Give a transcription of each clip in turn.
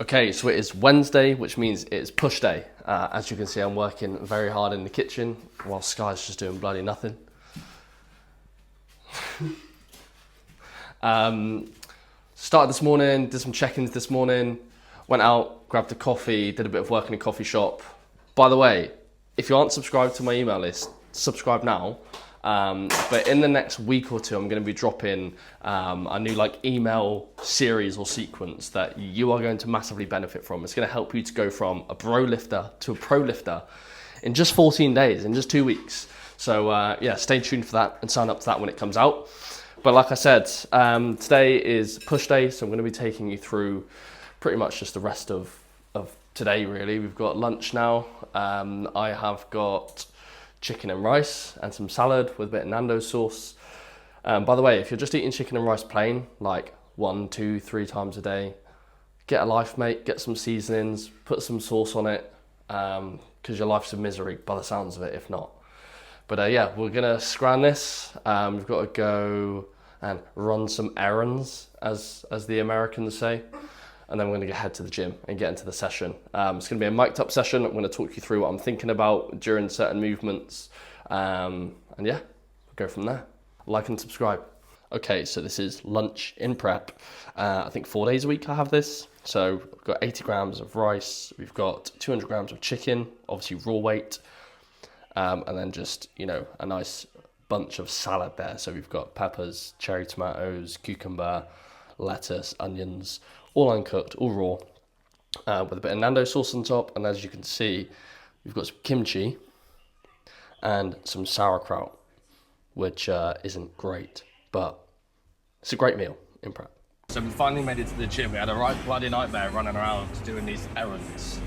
Okay, so it is Wednesday, which means it's push day. As you can see, I'm working very hard in the kitchen while Sky's just doing bloody nothing. Started this morning, did some check-ins this morning, went out, grabbed a coffee, did a bit of work in a coffee shop. By the way, if you aren't subscribed to my email list, subscribe now. But in the next week or two, I'm going to be dropping a new email series or sequence that you are going to massively benefit from. It's going to help you to go from a bro lifter to a pro lifter in just 14 days, in just 2 weeks. So yeah, stay tuned for that and sign up to that when it comes out. But like I said, today is push day, so I'm going to be taking you through pretty much just the rest of today, really. We've got lunch now. I have got chicken and rice and some salad with a bit of Nando's sauce. By the way, if you're just eating chicken and rice plain, like 1, 2, 3 times a day, get a life, mate, get some seasonings, put some sauce on it, because your life's a misery by the sounds of it, if not. But yeah, we're gonna scran this. We've got to go and run some errands, as the Americans say. And then we're going to head to the gym and get into the session. It's going to be a mic'd up session. I'm going to talk you through what I'm thinking about during certain movements. And yeah, we'll go from there. Like and subscribe. Okay, so this is lunch in prep. I think 4 days a week I have this. So we've got 80 grams of rice. We've got 200 grams of chicken, obviously raw weight. And then just, you know, a nice bunch of salad there. So we've got peppers, cherry tomatoes, cucumber, lettuce, onions, all uncooked, all raw, with a bit of Nando's sauce on top. And as you can see, we've got some kimchi and some sauerkraut, which isn't great, but it's a great meal in prep. So we finally made it to the gym. We had a right bloody nightmare running around doing these errands.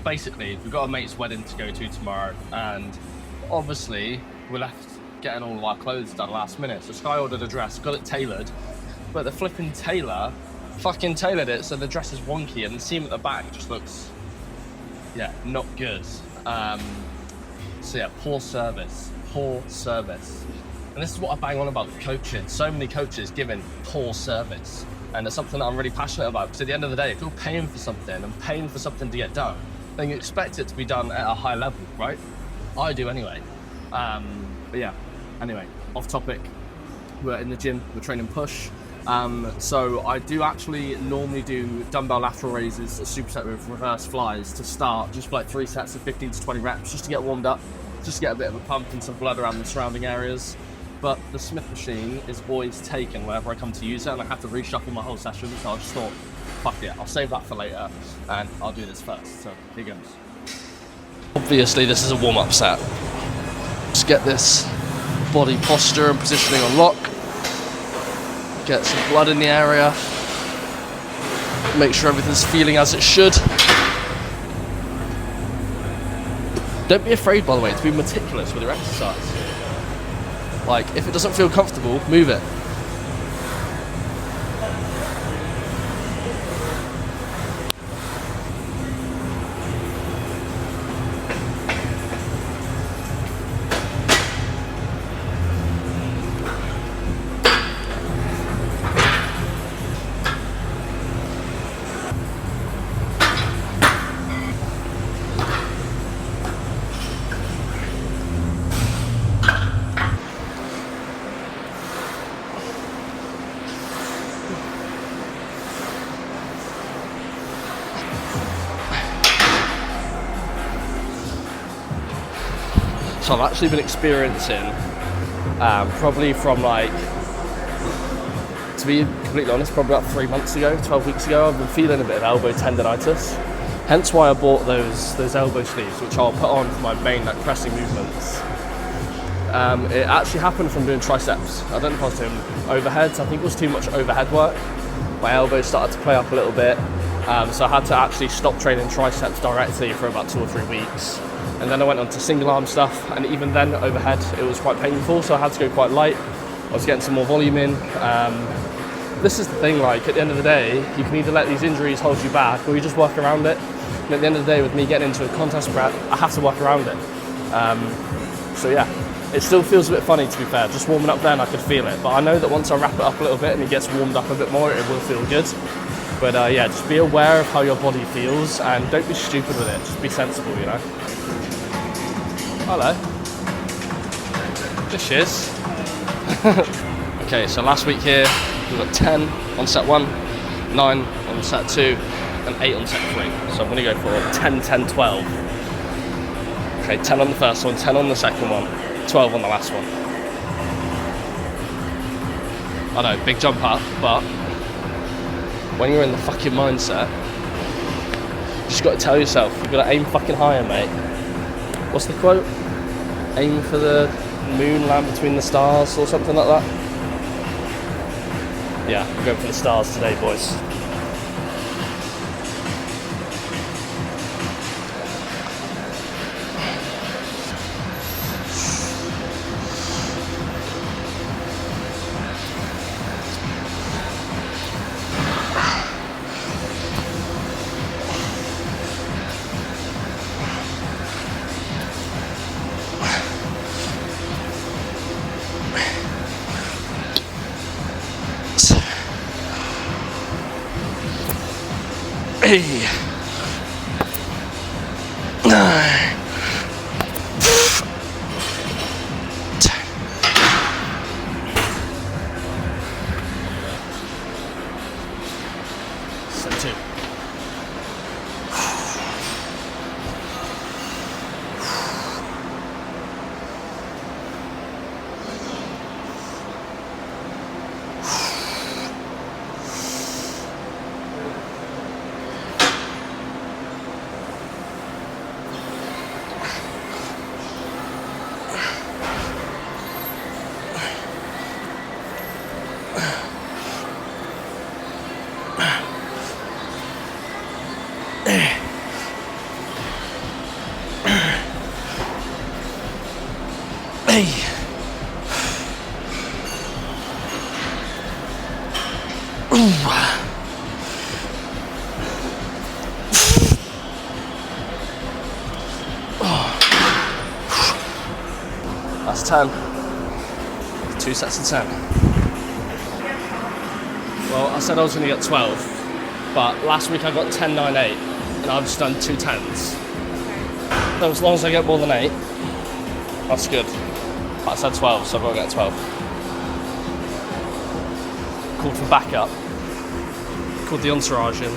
Basically, we've got a mate's wedding to go to tomorrow, and obviously we're left getting all of our clothes done last minute. So Sky ordered a dress, got it tailored, but the flipping tailor fucking tailored it so the dress is wonky and the seam at the back just looks, yeah, not good. So yeah, poor service. And this is what I bang on about with coaching. So many coaches giving poor service. And it's something that I'm really passionate about, because at the end of the day, if you're paying for something and paying for something to get done, then you expect it to be done at a high level, right? I do anyway. But yeah, anyway, off topic. We're in the gym, we're training push. So I do actually normally do dumbbell lateral raises, a superset with reverse flies to start, just like 3 sets of 15 to 20 reps, just to get warmed up, just to get a bit of a pump and some blood around the surrounding areas. But the Smith machine is always taken whenever I come to use it, and I have to reshuffle my whole session, so I just thought, fuck it, I'll save that for later, and I'll do this first. So here goes. Obviously this is a warm-up set. Just get this body posture and positioning on lock. Get some blood in the area. Make sure everything's feeling as it should. Don't be afraid, by the way, to be meticulous with your exercise. Like, if it doesn't feel comfortable, move it. So I've actually been experiencing, probably from to be completely honest, probably about 3 months ago, 12 weeks ago, I've been feeling a bit of elbow tendonitis. Hence why I bought those elbow sleeves, which I'll put on for my main pressing movements. It actually happened from doing triceps. I don't know if I was doing overheads. I think it was too much overhead work. My elbows started to play up a little bit. So I had to actually stop training triceps directly for about 2 or 3 weeks. And then I went on to single arm stuff, and even then overhead it was quite painful, so I had to go quite light. I was getting some more volume in. This is the thing, like at the end of the day, you can either let these injuries hold you back or you just work around it. And at the end of the day, with me getting into a contest prep, I have to work around it. So yeah, it still feels a bit funny, to be fair. Just warming up then I could feel it, but I know that once I wrap it up a little bit and it gets warmed up a bit more, it will feel good. But yeah, just be aware of how your body feels and don't be stupid with it. Just be sensible, you know. Hello. There she is. Okay, so last week here, we got 10 on set 1, 9 on set 2, and 8 on set 3. So I'm gonna go for 10, 10, 12. Okay, 10 on the first one, 10 on the second one, 12 on the last one. I know, big jump up, but when you're in the fucking mindset, you just gotta tell yourself, you've gotta aim fucking higher, mate. What's the quote? Aim for the moon, land between the stars, or something like that? Yeah, we're going for the stars today, boys. Hey. 9. 10. Set 2. Hey. That's 10. 2 sets of 10. Well, I said I was going to get 12, but last week I got 10, 9, 8, and I've just done 2 10s. So as long as I get more than 8, that's good. But I said 12, so I've got to get 12. Called for backup. Called the entourage in.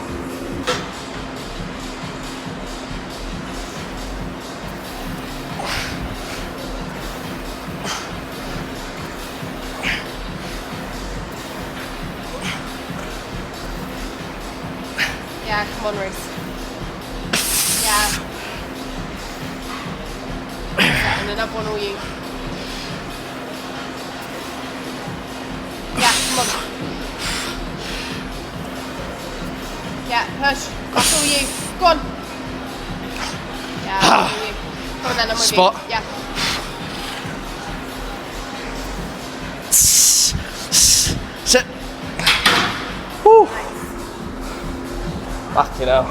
Yeah, come on, Reese. Yeah. And another one, all you. Yeah, come on. Yeah, push. That's all you. Go on. Yeah, that's all you. Come on then, I'm with Spot. you. Yeah. Sit. Woo. Fucking hell.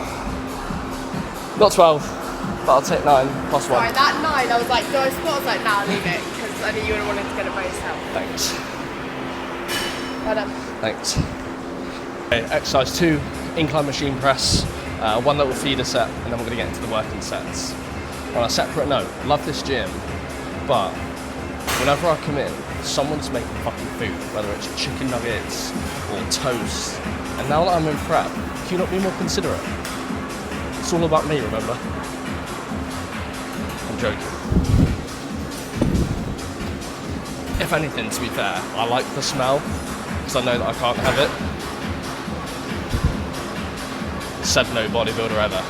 Not 12, but I'll take 9 plus 1. Sorry, that 9, I was like, do I spot? I was like, nah, leave it, because I knew you would have wanted to get it by yourself. Thanks. Well done. Thanks. Okay, exercise 2, incline machine press, 1 little feeder set, and then we're going to get into the working sets. On a separate note, love this gym, but whenever I come in, someone's making fucking food, whether it's chicken nuggets or toast, and now that I'm in prep, can you not be more considerate? It's all about me, remember? I'm joking. If anything, to be fair, I like the smell, because I know that I can't have it. Said no bodybuilder ever.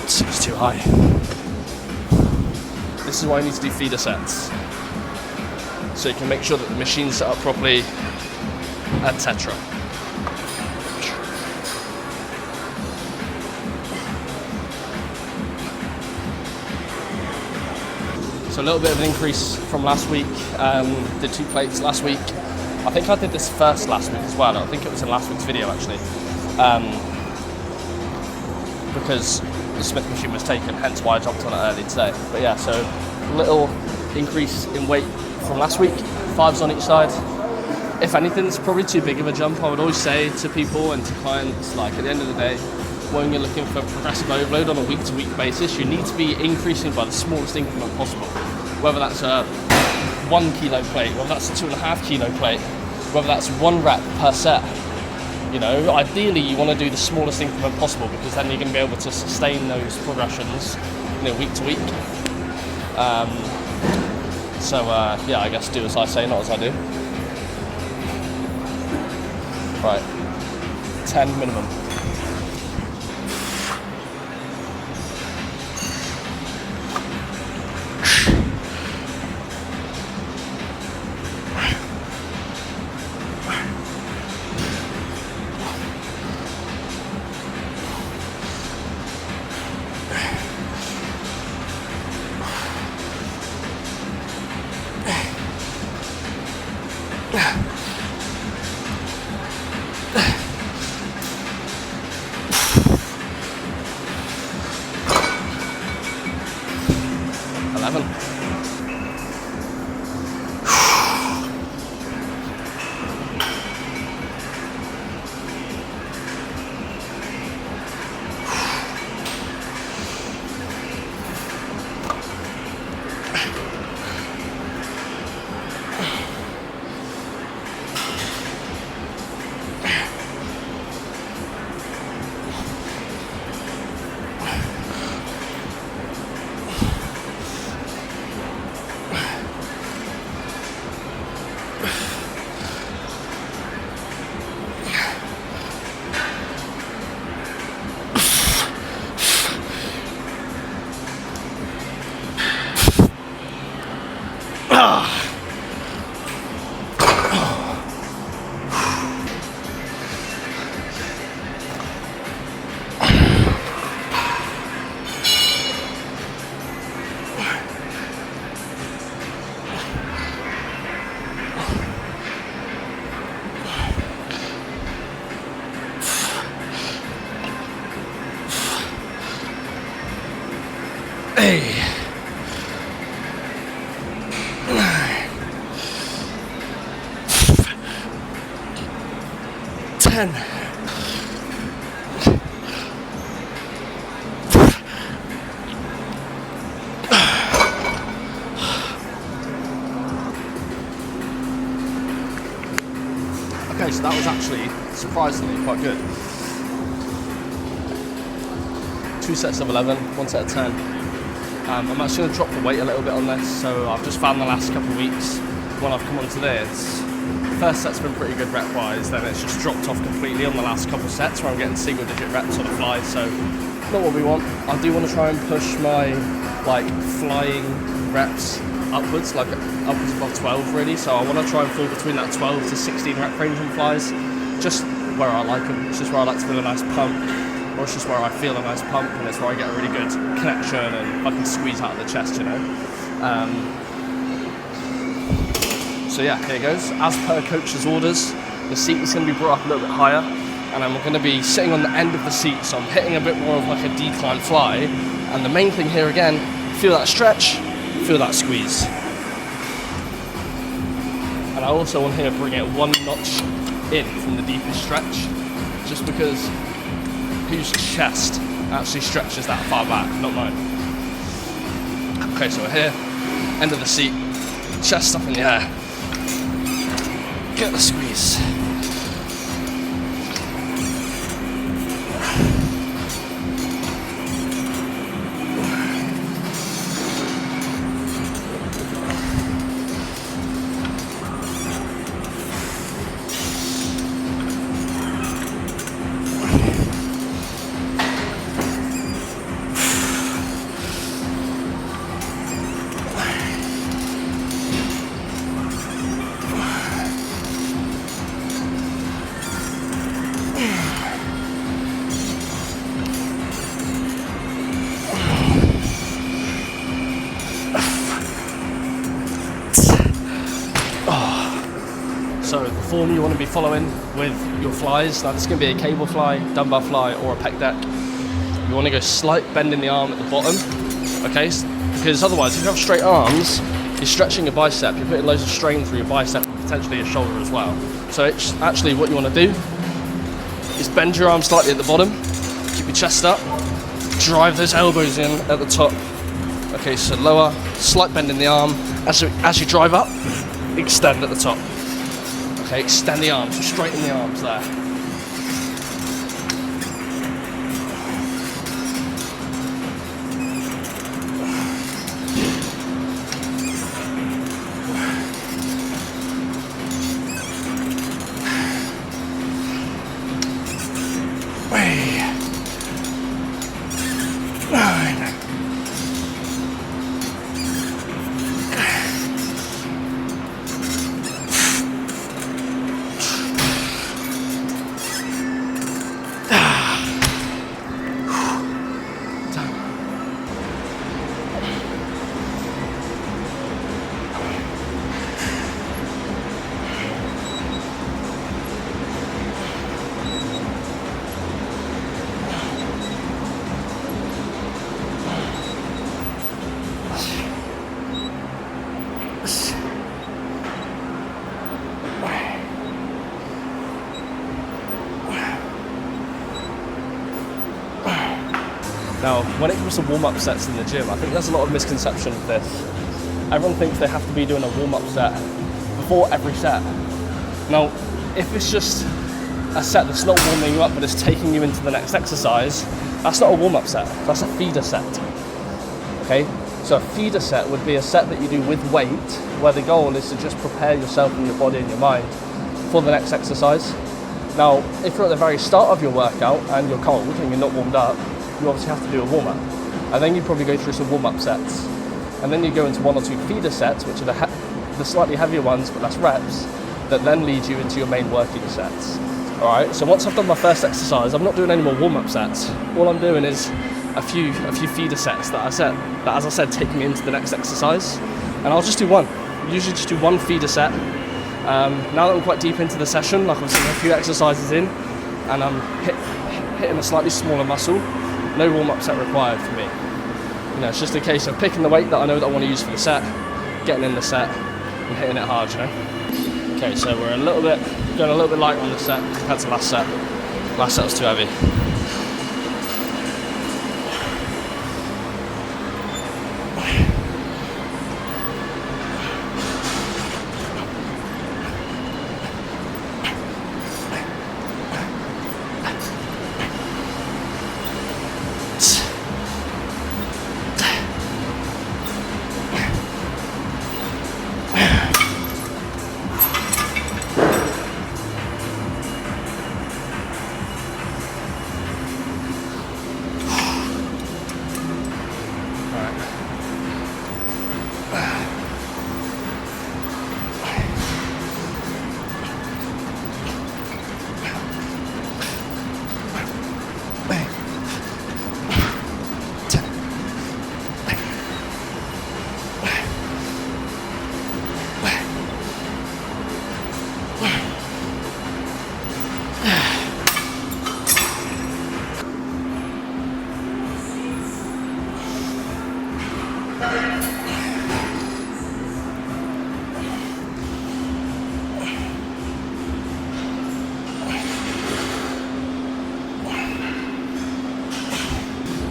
It's too high. This is why you need to do feeder sets. So you can make sure that the machine's set up properly, etc. So a little bit of an increase from last week. Did 2 plates last week. I think I did this first last week as well. I think it was in last week's video actually. Because the Smith machine was taken, hence why I jumped on it early today. But yeah, so little increase in weight from last week, 5s on each side. If anything, it's probably too big of a jump. I would always say to people and to clients, like at the end of the day, when you're looking for progressive overload on a week-to-week basis, you need to be increasing by the smallest increment possible. Whether that's a 1 kilo plate, whether that's a 2.5 kilo plate, whether that's 1 rep per set. You know, ideally you want to do the smallest increment possible because then you're going to be able to sustain those progressions, you know, week to week. Yeah, I guess do as I say, not as I do. Right, 10 minimum. Hey. 10. Okay, so that was actually surprisingly quite good. 2 sets of 11, 1 set of 10. I'm actually going to drop the weight a little bit on this, so I've just found the last couple of weeks when I've come onto this, the first set's been pretty good rep-wise, then it's just dropped off completely on the last couple of sets where I'm getting single-digit reps on the fly, so not what we want. I do want to try and push my flying reps upwards, upwards above 12 really, so I want to try and fall between that 12 to 16 rep range on flies, just where I like them. It's just where I like to feel a nice pump, or it's just where I feel a nice pump, and it's where I get a really good connection and I can squeeze out of the chest, you know. So yeah, here goes. As per coach's orders, the seat is going to be brought up a little bit higher, and I'm going to be sitting on the end of the seat, so I'm hitting a bit more of like a decline fly. And the main thing here again, feel that stretch, feel that squeeze. And I also want here to bring it 1 notch in from the deepest stretch, just because whose chest actually stretches that far back, not mine. Okay, so we're here, end of the seat, chest up in the air. Get the squeeze. So the form you want to be following with your flies, now this is going to be a cable fly, dumbbell fly, or a pec deck. You want to go slight bend in the arm at the bottom, okay? because otherwise if you have straight arms, you're stretching your bicep, you're putting loads of strain through your bicep and potentially your shoulder as well. So it's actually what you want to do is bend your arm slightly at the bottom, keep your chest up, drive those elbows in at the top. Okay, so lower, slight bend in the arm. As you drive up, extend at the top. Okay, extend the arms, so straighten the arms there. Now, when it comes to warm-up sets in the gym, I think there's a lot of misconception of this. Everyone thinks they have to be doing a warm-up set before every set. Now, if it's just a set that's not warming you up but it's taking you into the next exercise, that's not a warm-up set, that's a feeder set. Okay? So a feeder set would be a set that you do with weight, where the goal is to just prepare yourself and your body and your mind for the next exercise. Now, if you're at the very start of your workout and you're cold and you're not warmed up, you obviously have to do a warm-up. And then you probably go through some warm-up sets. And then you go into 1 or 2 feeder sets, which are the slightly heavier ones but less reps, that then lead you into your main working sets. Alright, so once I've done my first exercise, I'm not doing any more warm-up sets. All I'm doing is a few feeder sets that, as I said, take me into the next exercise. And I'll just do one. Usually just do one feeder set. Now that I'm quite deep into the session, like I'm seeing a few exercises in, and I'm hitting a slightly smaller muscle, no warm-up set required for me. You know, it's just a case of picking the weight that I know that I want to use for the set, getting in the set, and hitting it hard, you know. Okay, so we're going a little bit light on this set compared to last set. Last set was too heavy.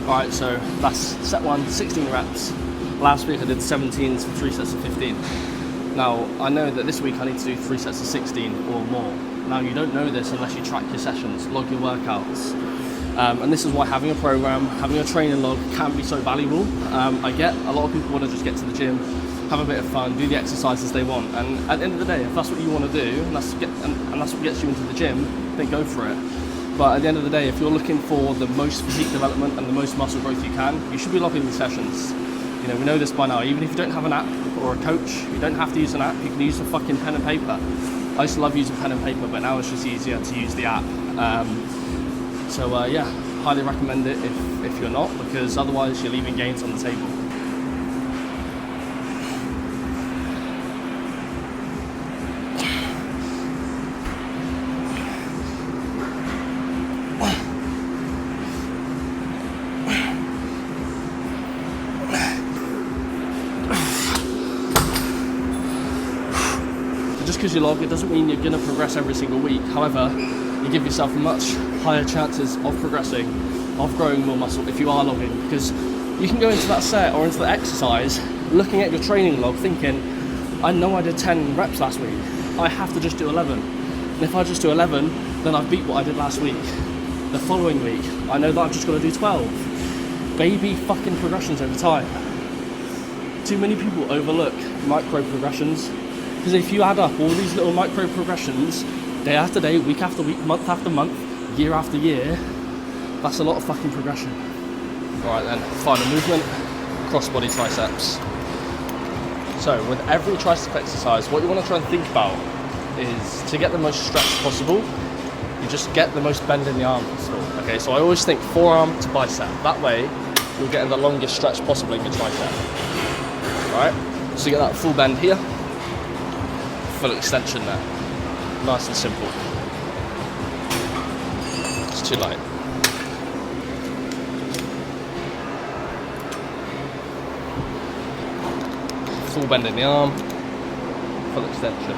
Alright, so that's set 1, 16 reps. Last week I did 17, so 3 sets of 15. Now, I know that this week I need to do 3 sets of 16 or more. Now, you don't know this unless you track your sessions, log your workouts. And this is why having a program, having a training log can be so valuable. I get a lot of people want to just get to the gym, have a bit of fun, do the exercises they want. And at the end of the day, if that's what you want to do, and that's what gets you into the gym, then go for it. But at the end of the day, if you're looking for the most physique development and the most muscle growth you can, you should be logging these sessions. You know, we know this by now. Even if you don't have an app or a coach, you don't have to use an app. You can use a fucking pen and paper. I used to love using pen and paper, but now it's just easier to use the app. Yeah, highly recommend it if you're not, because otherwise you're leaving gains on the table. just because you log, it doesn't mean you're going to progress every single week. However, you give yourself much higher chances of progressing, of growing more muscle if you are logging, because you can go into that set or into the exercise looking at your training log thinking, I know I did 10 reps last week, I have to just do 11. And if I just do 11, then I've beat what I did last week. The following week, I know that I've just got to do 12. Baby fucking progressions over time. Too many people overlook micro progressions, because if you add up all these little micro progressions, day after day, week after week, month after month, year after year, that's a lot of fucking progression. Alright then, final movement, cross body triceps. So with every tricep exercise, what you want to try and think about is to get the most stretch possible, you just get the most bend in the arm possible. Okay, so I always think forearm to bicep. That way, you're getting the longest stretch possible in your tricep. Alright, so you get that full bend here, full extension there. Nice and simple. It's too light. Full bend in the arm, full extension.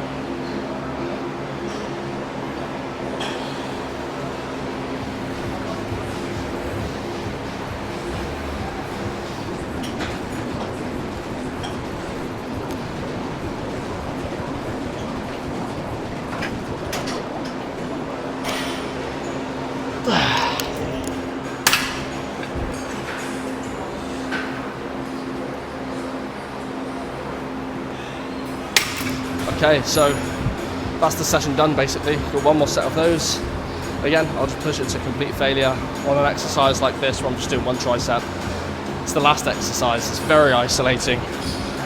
Okay, so that's the session done basically. Got one more set of those. Again, I'll just push it to complete failure on an exercise like this where I'm just doing one tricep. It's the last exercise, it's very isolating.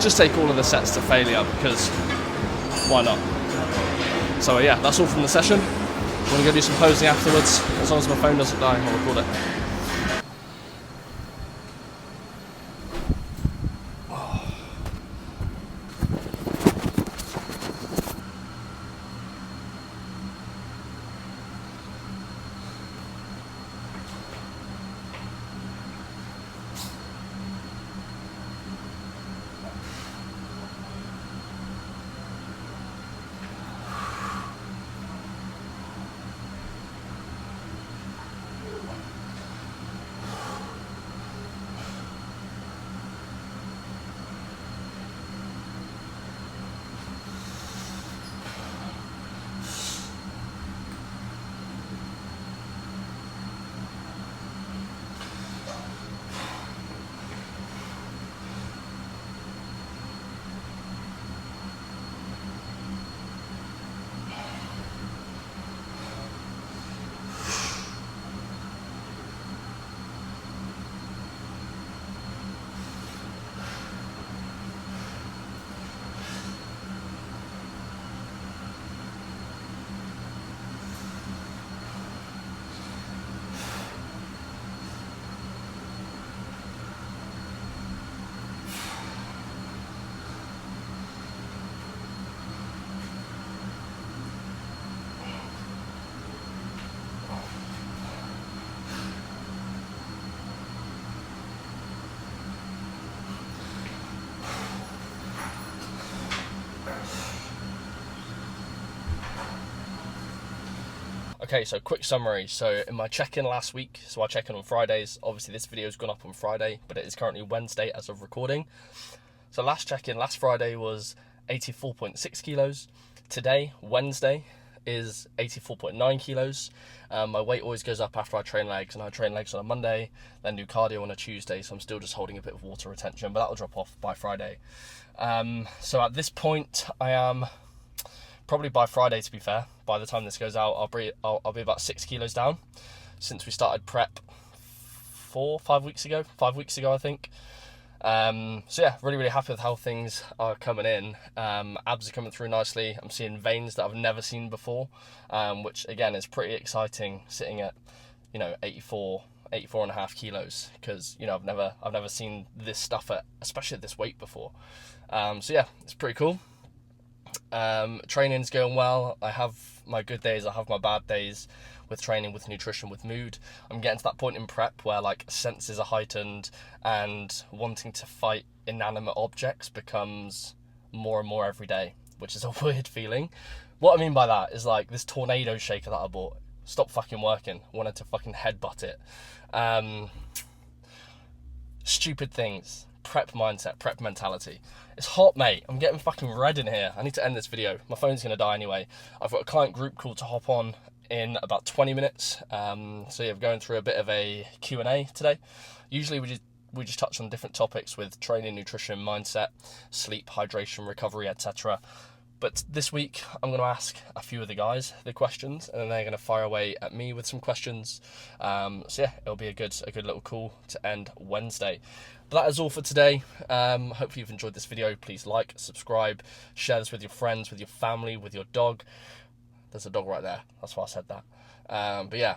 Just take all of the sets to failure because why not? So yeah, that's all from the session. I'm gonna go do some posing afterwards. As long as my phone doesn't die, I'll record it. Okay, so quick summary. So in my check-in last week, so I check in on Fridays. Obviously this video's gone up on Friday, but it is currently Wednesday as of recording. So last check-in, last Friday was 84.6 kilos. Today, Wednesday, is 84.9 kilos. My weight always goes up after I train legs, and I train legs on a Monday, then do cardio on a Tuesday, so I'm still just holding a bit of water retention, but that'll drop off by Friday. So at this point, I am probably by Friday, to be fair, by the time this goes out, I'll be about 6 kilos down since we started prep 5 weeks ago, I think. So yeah, really happy with how things are coming in. Abs are coming through nicely. I'm seeing veins that I've never seen before, which again is pretty exciting, sitting at 84 and a half kilos, because I've never seen this stuff especially at this weight before. So yeah, it's pretty cool. Training's going well. I have my good days, I have my bad days with training, with nutrition, with mood. I'm getting to that point in prep where senses are heightened and wanting to fight inanimate objects becomes more and more every day. which is a weird feeling. What I mean by that is like this tornado shaker that I bought stopped fucking working. Wanted to fucking headbutt it. Stupid things. Prep mindset, prep mentality. It's hot, mate. I'm getting fucking red in here. I need to end this video. My phone's going to die anyway. I've got a client group call to hop on in about 20 minutes. So yeah, we're going through a bit of a Q&A today. Usually we just touch on different topics with training, nutrition, mindset, sleep, hydration, recovery, etc. But this week, I'm going to ask a few of the guys the questions, and then they're going to fire away at me with some questions. So yeah, it'll be a good little call to end Wednesday. But that is all for today. Hopefully you've enjoyed this video. Please like, subscribe, share this with your friends, with your family, with your dog. There's a dog right there. That's why I said that. But yeah,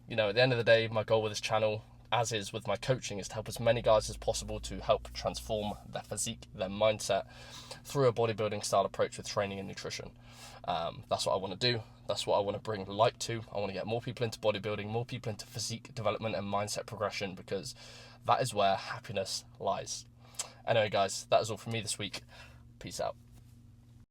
you know, at the end of the day, my goal with this channel, as is with my coaching, is to help as many guys as possible to help transform their physique, their mindset, through a bodybuilding style approach with training and nutrition. That's what I want to do. That's what I want to bring light to. I want to get more people into bodybuilding, more people into physique development and mindset progression, because that is where happiness lies. Anyway, guys, that is all from me this week. Peace out.